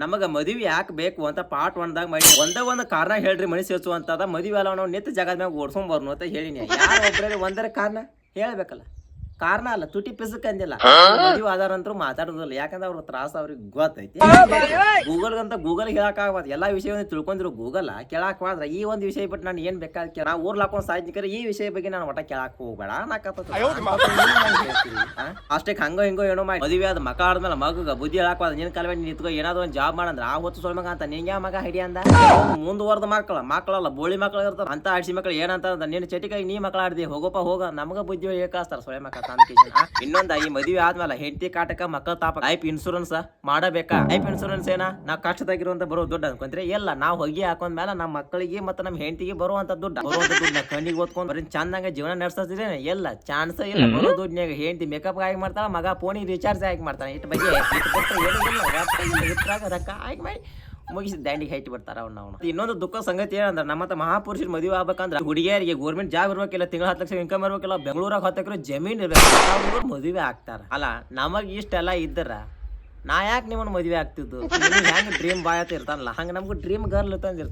ನಮಗ ಮದುವೆ ಯಾಕೆ ಬೇಕು ಅಂತ ಪಾರ್ಟ್ 1 ದಾಗ ಮಾಡಿ ಒಂದೇ ಕಾರಣ ಹೇಳ್ರಿ ಮನಿ ಸೇರ್ಸುವಂತದ ಮದುವೆ ಅಲ್ಲ ನಾವು ನಿಂತ ಜಾಗದ ಮ್ಯಾಗ ಓಡ್ಸ್ಕೊಂಡ್ ಬರ್ನು ಅಂತ ಹೇಳಿನಿ. ಯಾರು ಒಬ್ಬರೇ ಒಂದರ ಕಾರಣ ಹೇಳ್ಬೇಕಲ್ಲ, ಕಾರಣ ಅಲ್ಲ ತುಟಿ ಪಿಸಕ್ ಅಂದಿಲ್ಲ. ಮದುವೆ ಆಧಾರ ಅಂತೂ ಮಾತಾಡೋದಿಲ್ಲ, ಯಾಕಂದ್ರೆ ಅವ್ರ ತ್ರಾಸ ಅವ್ರಿಗೆ ಗೊತ್ತೈತಿ. ಗೂಗಲ್ ಹೇಳಕ್ ಆಗ್ಬಾರ್ದು, ಎಲ್ಲಾ ವಿಷಯವನ್ನು ತಿಳ್ಕೊಂಡಿರೋ ಗೂಗಲ್ ಕೇಳಾಕ್ ಹೋದ್ರ ಈ ಒಂದು ವಿಷಯ ಬಿಟ್ಟು ನಾನು ಏನ್ ಬೇಕಾದ ನಾ ಊರ್ ಹಾಕೊಂಡ್ ಸಾಯ್ತಿಕರ ಈ ವಿಷಯ ಬಗ್ಗೆ ನಾನು ಒಟ್ಟ ಕೇಳಾಕ್ ಹೋಗ್ಬೇಡ ಅಷ್ಟೇ. ಹಂಗೋ ಹಿಂಗೋ ಏನೋ ಮಾಡಿ ಮದುವೆ ಆದ ಮಕ್ಕ ಆದ್ಮೇಲೆ ಮಗ ಬುದ್ಧಿ ಹೇಳಾಕ ನಿನ್ ಕಾಲ ನಿಂತ್ಕೊ ಏನಾದ್ರು ಒಂದು ಜಾಬ್ ಮಾಡಂದ್ರ ಆ ಹೊತ್ತು ಸೊಳ್ಮಗ ಅಂತ ನಿಂಗೆ ಮಗ ಹಿಡಿ ಅಂದ. ಮುಂದುವರ್ದ ಮಕ್ಕಳಲ್ಲ ಬೋಳಿ ಮಕ್ಳು ಇರ್ತಾರ ಅಂತ ಆಡ್ಸಿ ಮಕ್ಳು ಏನಂತ ನಿನ್ನ ಚಟಿಕಾಯಿ ನೀ ಮಕ್ಳು ಆಡ್ದಿ ಹೋಗಪ್ಪ ಹೋಗ ನಮಗ ಬುದ್ಧಿ ಏಕಾಸ್ತಾರ ಸೊಳ್ಳೆ ಮಕ್ಕ. ಇನ್ನೊಂದ ಈ ಮದುವೆ ಆದ್ಮೇಲೆ ಹೆಂಡತಿ ಕಾಟಕ ಮಕ್ಕಳ ತಾಪ ಲೈಫ್ ಇನ್ಶೂರೆನ್ಸ್ ಮಾಡಬೇಕಾ? ಲೈಫ್ ಇನ್ಶೂರೆನ್ಸ್ ಏನ ನಾವು ಕಷ್ಟದಾಗಿರುವಂತ ಬರೋ ದುಡ್ಡು ಅನ್ಕೊಂಡ್ರೆ ಎಲ್ಲ ನಾವು ಹೊಗಿ ಹಾಕೊಂಡ್ಮೇಲೆ ನಮ್ಮ ಮಕ್ಕಳಿಗೆ ಮತ್ತೆ ನಮ್ಮ ಹೆಂಡತಿಗೆ ಬರುವಂತ ದುಡ್ಡು ಕಣ್ಣಿಗೆ ಓದ್ಕೊಂಡ್ ಬರೀ ಚಂದಂಗ ಜೀವನ ನಡೆಸಿದ್ರೆ ಎಲ್ಲ ಚಾನ್ಸ್ ಇಲ್ಲ. ಬರೋ ದುಡ್ಡಿನಾಗ ಹೆಂಡತಿ ಮೇಕಪ್ ಆಗಿ ಮಾಡ್ತಾಳ, ಮಗ ಫೋನಿಗೆ ರೀಚಾರ್ಜ್ ಆಗಿ ಮಾಡ್ತಾನೆ. ಇಟ್ಟು ಬಗ್ಗೆ ರೊಕ್ಕ ಆಗಿ ಮಾಡಿ ಮುಗಿಸಿ ದಾಂಡಿಗೆ ಹೈಟಿ ಬಿಡ್ತಾರ ಅವ್ನ. ಇನ್ನೊಂದು ದುಃಖ ಸಂಗತಿ ಏನಂದ್ರೆ ನಮ್ಮ ಮಹಾಪುರುಷರು ಮದುವೆ ಆಗ್ಬೇಕಂದ್ರೆ ಹುಡುಗಿಯರಿಗೆ ಗೌರ್ಮೆಂಟ್ ಜಾಬ್ ಇರ್ಬೇಕಿಲ್ಲ, ತಿಂಗಳ 10 ಲಕ್ಷ ಇನ್ಕಮ್ ಇರ್ಬೇಕಿಲ್ಲ, ಬೆಂಗಳೂರಾಗ 10 ಎಕರೆ ಜಮೀನ್ ಇರ್ಬೇಕು, ಮದುವೆ ಆಗ್ತಾರ. ಅಲ್ಲ ನಮಗ್ ಇಷ್ಟೆಲ್ಲ ಇದ್ದರ ನಾ ಯಾಕೆ ನಿಮ್ಮನ್ನ ಮದುವೆ ಆಗ್ತಿದ್ದು? ಹೆಂಗ್ ಡ್ರೀಮ್ ಬಾಯ್ ಅಂತ ಇರ್ತಾನಲ್ಲ ಹಂಗ ನಮ್ಗೂ ಡ್ರೀಮ್ ಗರ್ಲ್ ಇರ್ತಾನೆ.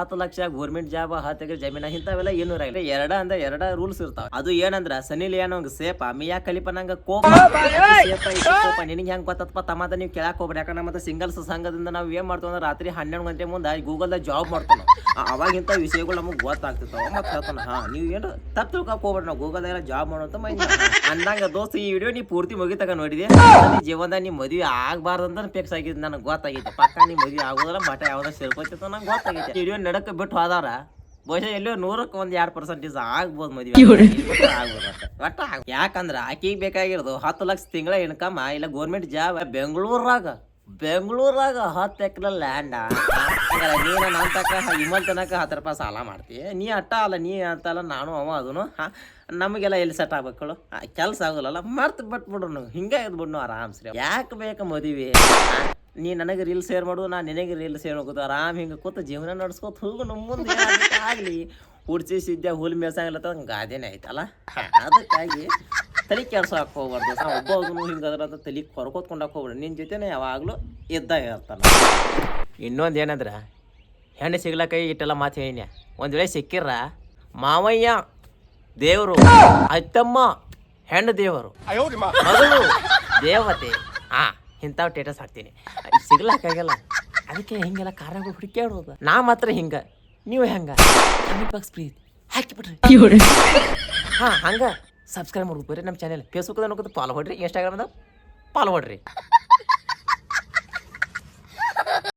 10 ಲಕ್ಷ ಗೌರ್ಮೆಂಟ್ ಜಾಬ್ 10 ಎಕರೆ ಜಮೀನ ಇಂಥವೆಲ್ಲ ಏನು ಇರಲ್ಲ. ಎರಡ ರೂಲ್ಸ್ ಇರ್ತಾವ. ಅದು ಏನಂದ್ರ ಸನಿ ಲಿಯೋನ್ ಸೇಪ ಮಿಯಾ ಖಲೀಫಾ ನಂಗ ಕೋಪ ನಿನಗೆ ಹೆಂಗ್ ಗೊತ್ತಪ್ಪ ತಮ್ಮದ ನೀವು ಕೇಳಕ್ ಹೋಗ್ಬೇಡಿ. ಯಾಕಂದ್ರೆ ಮತ್ತೆ ಸಿಂಗಲ್ಸ್ ಸಂಘದಿಂದ ನಾವು ಏನ್ ಮಾಡ್ತೀವಿ ಅಂದ್ರೆ ರಾತ್ರಿ 12 ಗಂಟೆ ಮುಂದೆ ಗೂಗಲ್ದಾಗ ಜಾಬ್ ಮಾಡ್ತಾನ. ಅವಾಗಿಂತ ವಿಷಯಗಳು ನಮಗ್ ಗೊತ್ತಾಗ್ತಿರ್ತಾವ. ಮತ್ತೆ ಹೇಳ್ತಾನ ನೀವು ಏನು ತಪ್ಪು ತಿಳ್ಕೊಕ್ ಹೋಗ್ಬೇಡಿ, ನಾವು ಗೂಗಲ್ದಾಗ ಜಾಬ್ ಮಾಡೋಂತ ಅಂದಂಗ ದೋಸ್ತ ಈ ವಿಡಿಯೋ ನೀ ಪೂರ್ತಿ ಮುಗಿತಕ ನೋಡಿದೆ. ಜೀವನದಾಗ ನೀ ಮದುವೆ ಆಗ್ಬಾರ್ದಂತ ಫಿಕ್ಸ್ ಆಗಿದ್ದು ನನಗೆ ಗೊತ್ತಾಗೈತೆ. ಪಕ್ಕ ನೀ ಮದುವೆ ಆಗೋದಿಲ್ಲ, ಮಠ ಯಾವ್ದಾರ ಸೇರ್ಕೊತಿತ್ತು ನಂಗೆ ಗೊತ್ತಾಗೈತೆ. ವಿಡಿಯೋ ನಡಕ್ಕೆ ಬಿಟ್ಟು ಹೋದಾರ ಬಹುಶಃ ಎಲ್ಲೋ 100ಕ್ಕೆ 1-2% ಆಗ್ಬೋದು ಮದುವೆ ಆಗ್ಬೋದು. ಒಟ್ಟ ಯಾಕಂದ್ರ ಆಕಿಗೆ ಬೇಕಾಗಿರೋದು 10 ಲಕ್ಷ ತಿಂಗಳ ಇನ್ಕಮ್ ಇಲ್ಲ ಗೌರ್ಮೆಂಟ್ ಜಾಬ್ ಬೆಂಗಳೂರಾಗ 10 ಎಕರೆ ಲ್ಯಾಂಡ. ನೀನು ನನ್ನ ತಕ ಹಿಮಲ್ ತನಕ 10 ರೂಪಾಯಿ ಸಾಲ ಮಾಡ್ತೀವಿ. ನೀ ಅಟ್ಟ ಅಲ್ಲ, ನೀ ಅಂತಲ್ಲ ನಾನು ಅವ ಅದನ್ನು ನಮಗೆಲ್ಲ ಎಲ್ಲಿ ಸೆಟ್ ಆಗ್ಬೇಕಳು ಕೆಲಸ ಆಗೋಲ್ಲ ಮರ್ತು ಬಿಟ್ಬಿಡ್ರು. ಹಿಂಗೆ ಇದ್ಬಿಡ್ನು ಆರಾಮ್ಸ್ರಿ. ಯಾಕೆ ಬೇಕು ಮದುವೆ? ನೀ ನನಗೆ ರೀಲ್ ಶೇರ್ ಮಾಡು, ನಾನು ನಿನಗೆ ರೀಲ್ ಶೇರ್ ಹೋಗೋದು ಆರಾಮ್ ಹಿಂಗೆ ಕೂತ ಜೀವನ ನಡ್ಸ್ಕೊತ ಹೋಗು. ನಮ್ಮ ಮುಂದೆ ಆಗಲಿ ಹುಡ್ಸಿ ಸಿದ್ದೆ ಹುಲ್ ಮೇಸಂಗಿಲ್ಲ ಗಾದೆನೇ ಐತಲ್ಲ. ಅದಕ್ಕಾಗಿ ತಲೆ ಕೆಲಸ ಹಾಕೋಬಾರ್ದು. ಒಬ್ಬ ಹಿಂಗದ್ರಂತ ತಲೆ ಕೊರ್ಕೋತ್ಕೊಂಡಾಕ ಹೋಗ್ಬಿಡ್ರಿ. ನಿನ್ನ ಜೊತೆನೇ ಯಾವಾಗಲೂ ಇದ್ದಾಗ ಇರ್ತಾನೆ. ಇನ್ನೊಂದು ಏನಂದ್ರೆ ಹೆಣ್ಣು ಸಿಗ್ಲಕೈ ಇಟ್ಟೆಲ್ಲ ಮಾತು ಹೇಳಿನ. ಒಂದು ವೇಳೆ ಸಿಕ್ಕಿರ ಮಾವಯ್ಯ ದೇವರು, ಅತ್ತಮ್ಮ ಹೆಣ್ಣು ದೇವರು, ಮಗಳು ದೇವತೆ, ಇಂಥವು ಟೇಟಸ್ ಹಾಕ್ತೀನಿ. ಸಿಗ್ಲಕ್ಕಾಗಲ್ಲ, ಅದಕ್ಕೆ ಹಿಂಗೆಲ್ಲ ಕಾರಣಗಳು ಹುಡುಕ್ಯಾಡೋದು. ನಾ ಮಾತ್ರ ಹಿಂಗ, ನೀವು ಹೆಂಗ ಪ್ರೀತಿ ಹಾಕಿಬಿಟ್ರಿ. ಹಂಗ ಸಬ್ಸ್ಕ್ರೈಬ್ ಮಾಡ್ಬೇಕು ಬರ್ರಿ ನಮ್ಮ ಚಾನೆಲ್. ಫೇಸ್ಬುಕ್ದಾಗ ನೋಡ್ಕೊತ ಫಾಲೋ ಹೊಡ್ರಿ, ಇನ್ಸ್ಟಾಗ್ರಾಮ್ದಾಗ ಫಾಲೋ ಹೊಡ್ರಿ.